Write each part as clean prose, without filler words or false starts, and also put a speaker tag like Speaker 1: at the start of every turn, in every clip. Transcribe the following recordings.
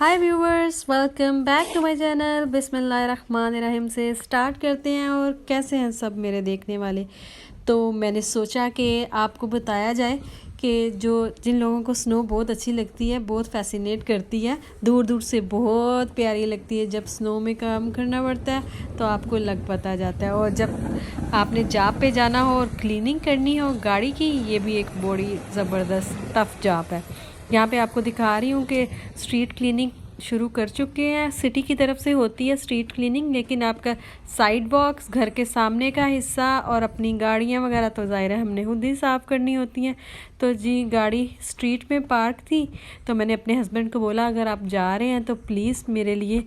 Speaker 1: Hi viewers, welcome back to my channel. बिस्मिल्लाहिर्रहमानिर्रहीम से start करते हैं। और कैसे हैं सब मेरे देखने वाले। तो मैंने सोचा कि आपको बताया जाए कि जिन लोगों को स्नो बहुत अच्छी लगती है, बहुत फैसिनेट करती है, दूर दूर से बहुत प्यारी लगती है। जब स्नो में काम करना पड़ता है तो आपको लग पता जाता है। और जब आपने जॉब पे जाना हो और क्लीनिंग करनी हो गाड़ी की, ये भी एक बड़ी ज़बरदस्त टफ़ जॉब है। यहाँ पे आपको दिखा रही हूँ कि स्ट्रीट क्लीनिंग शुरू कर चुके हैं। सिटी की तरफ से होती है स्ट्रीट क्लीनिंग, लेकिन आपका साइड बॉक्स, घर के सामने का हिस्सा और अपनी गाड़ियाँ वगैरह तो ज़ाहिर है हमने खुद ही साफ़ करनी होती हैं। तो जी गाड़ी स्ट्रीट में पार्क थी, तो मैंने अपने हस्बैंड को बोला अगर आप जा रहे हैं तो प्लीज़ मेरे लिए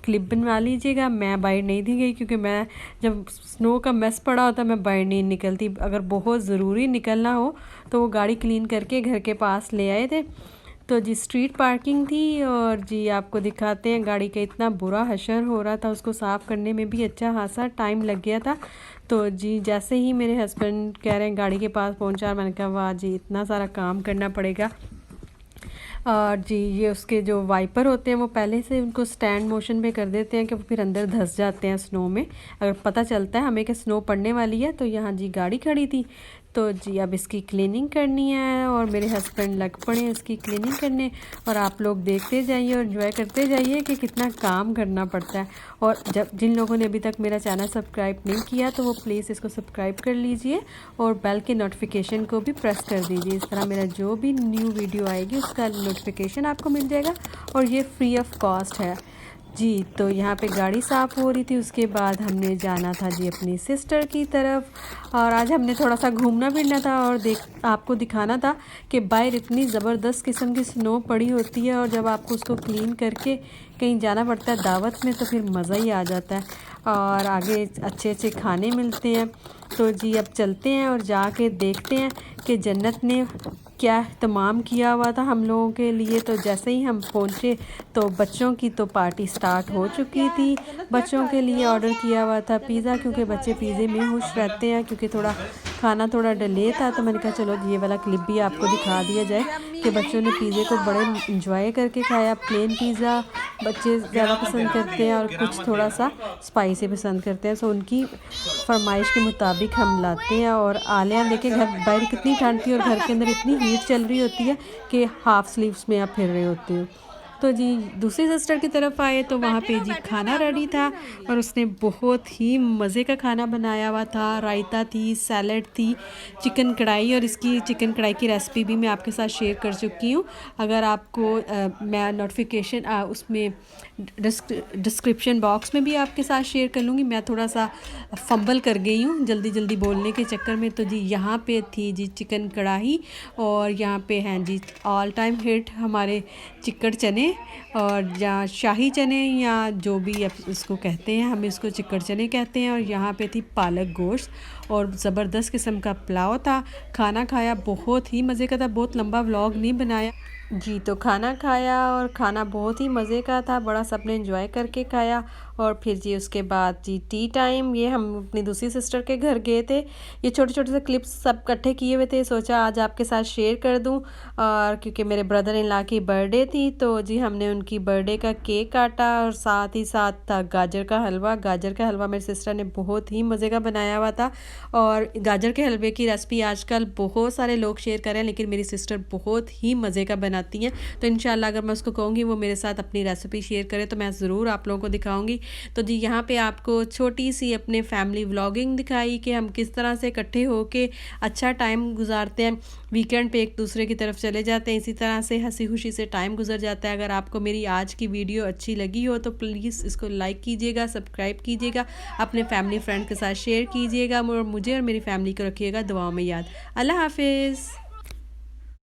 Speaker 1: क्लिप बनवा लीजिएगा। मैं बाहर नहीं दी गई क्योंकि मैं जब स्नो का मेस पड़ा होता मैं बाहर नहीं निकलती। अगर बहुत ज़रूरी निकलना हो तो वो गाड़ी क्लीन करके घर के पास ले आए थे। तो जी स्ट्रीट पार्किंग थी। और जी आपको दिखाते हैं गाड़ी का इतना बुरा हशर हो रहा था, उसको साफ़ करने में भी अच्छा खासा टाइम लग गया था। तो जी जैसे ही मेरे हस्बैंड कह रहे हैं गाड़ी के पास पहुंचा, मैंने कहा वाह जी इतना सारा काम करना पड़ेगा। और जी ये उसके जो वाइपर होते हैं वो पहले से उनको स्टैंड मोशन पे कर देते हैं कि वो फिर अंदर धंस जाते हैं स्नो में। अगर पता चलता है हमें कि स्नो पड़ने वाली है तो यहाँ जी गाड़ी खड़ी थी। तो जी अब इसकी क्लीनिंग करनी है और मेरे हस्बैंड लग पड़े हैं इसकी क्लीनिंग करने। और आप लोग देखते जाइए और एंजॉय करते जाइए कि कितना काम करना पड़ता है। और जब जिन लोगों ने अभी तक मेरा चैनल सब्सक्राइब नहीं किया तो वो प्लीज़ इसको सब्सक्राइब कर लीजिए और बेल के नोटिफिकेशन को भी प्रेस कर दीजिए। इस तरह मेरा जो भी न्यू वीडियो आएगी उसका नोटिफिकेशन आपको मिल जाएगा और ये फ्री ऑफ कॉस्ट है जी। तो यहाँ पे गाड़ी साफ़ हो रही थी, उसके बाद हमने जाना था जी अपनी सिस्टर की तरफ। और आज हमने थोड़ा सा घूमना फिरना था और आपको दिखाना था कि बाहर इतनी ज़बरदस्त किस्म की स्नो पड़ी होती है और जब आपको उसको क्लीन करके कहीं जाना पड़ता है दावत में तो फिर मज़ा ही आ जाता है और आगे अच्छे अच्छे खाने मिलते हैं। तो जी अब चलते हैं और जाके देखते हैं कि जन्नत ने क्या तमाम किया हुआ था हम लोगों के लिए। तो जैसे ही हम पहुँचे तो बच्चों की तो पार्टी स्टार्ट हो चुकी थी। बच्चों के लिए ऑर्डर किया हुआ था पिज़्ज़ा, क्योंकि बच्चे पिज़्ज़े में खुश रहते हैं। क्योंकि खाना थोड़ा डिले था तो मैंने कहा चलो ये वाला क्लिप भी आपको दिखा दिया जाए कि बच्चों ने पिज़्ज़े को बड़े इंजॉय करके खाया। प्लेन पिज़्ज़ा बच्चे ज़्यादा पसंद करते हैं और कुछ थोड़ा सा स्पाइसी पसंद करते हैं। सो उनकी फरमाइश के मुताबिक हम लाते हैं। और आलिया देखें घर बाहर कितनी ठंड थी और घर के अंदर इतनी हीट चल रही होती है कि हाफ़ स्लीव्स में आप फिर रहे होते हो। तो जी दूसरी सिस्टर की तरफ आए तो वहाँ पे जी खाना रेडी था और उसने बहुत ही मज़े का खाना बनाया हुआ था। रायता थी, सैलड थी, चिकन कढ़ाई। और इसकी चिकन कढ़ाई की रेसिपी भी मैं आपके साथ शेयर कर चुकी हूँ। अगर आपको मैं नोटिफिकेशन उसमें डिस्क्रिप्शन बॉक्स में भी आपके साथ शेयर कर लूँगी। मैं थोड़ा सा फंबल कर गई हूँ जल्दी जल्दी बोलने के चक्कर में। तो जी यहाँ पे थी जी चिकन कढ़ाई और यहाँ पे हैं जी ऑल टाइम हिट हमारे चिकड़ चने और या शाही चने या जो भी आप इसको कहते हैं, हम इसको चिकड़ चने कहते हैं। और यहाँ पे थी पालक गोश्त और ज़बरदस्त किस्म का पुलाव था। खाना खाया, बहुत ही मज़े का था। बहुत लंबा व्लॉग नहीं बनाया जी। तो खाना खाया और खाना बहुत ही मज़े का था, बड़ा सबने एंजॉय करके खाया। और फिर जी उसके बाद जी टी टाइम, ये हम अपनी दूसरी सिस्टर के घर गए थे। ये छोटे छोटे से क्लिप्स सब इकट्ठे किए हुए थे, सोचा आज आपके साथ शेयर कर दूं। और क्योंकि मेरे ब्रदर इन लॉ की बर्थडे थी तो जी हमने उनकी बर्थडे का केक काटा और साथ ही साथ था गाजर का हलवा। गाजर का हलवा मेरी सिस्टर ने बहुत ही मज़े का बनाया हुआ था। और गाजर के हलवे की रेसिपी आजकल बहुत सारे लोग शेयर कर रहे हैं, लेकिन मेरी सिस्टर बहुत ही मज़े का बनाती हैं। तो इंशाल्लाह अगर मैं उसको कहूँगी वो मेरे साथ अपनी रेसिपी शेयर करे तो मैं ज़रूर आप लोगों को दिखाऊंगी। तो जी यहाँ पे आपको छोटी सी अपने फैमिली व्लॉगिंग दिखाई कि हम किस तरह से इकट्ठे होके अच्छा टाइम गुजारते हैं, वीकेंड पे एक दूसरे की तरफ चले जाते हैं, इसी तरह से हंसी खुशी से टाइम गुजर जाता है। अगर आपको मेरी आज की वीडियो अच्छी लगी हो तो प्लीज़ इसको लाइक कीजिएगा, सब्सक्राइब कीजिएगा, अपने फैमिली फ्रेंड के साथ शेयर कीजिएगा और मुझे और मेरी फैमिली को रखिएगा दुआओं में याद। अल्लाह हाफिज़।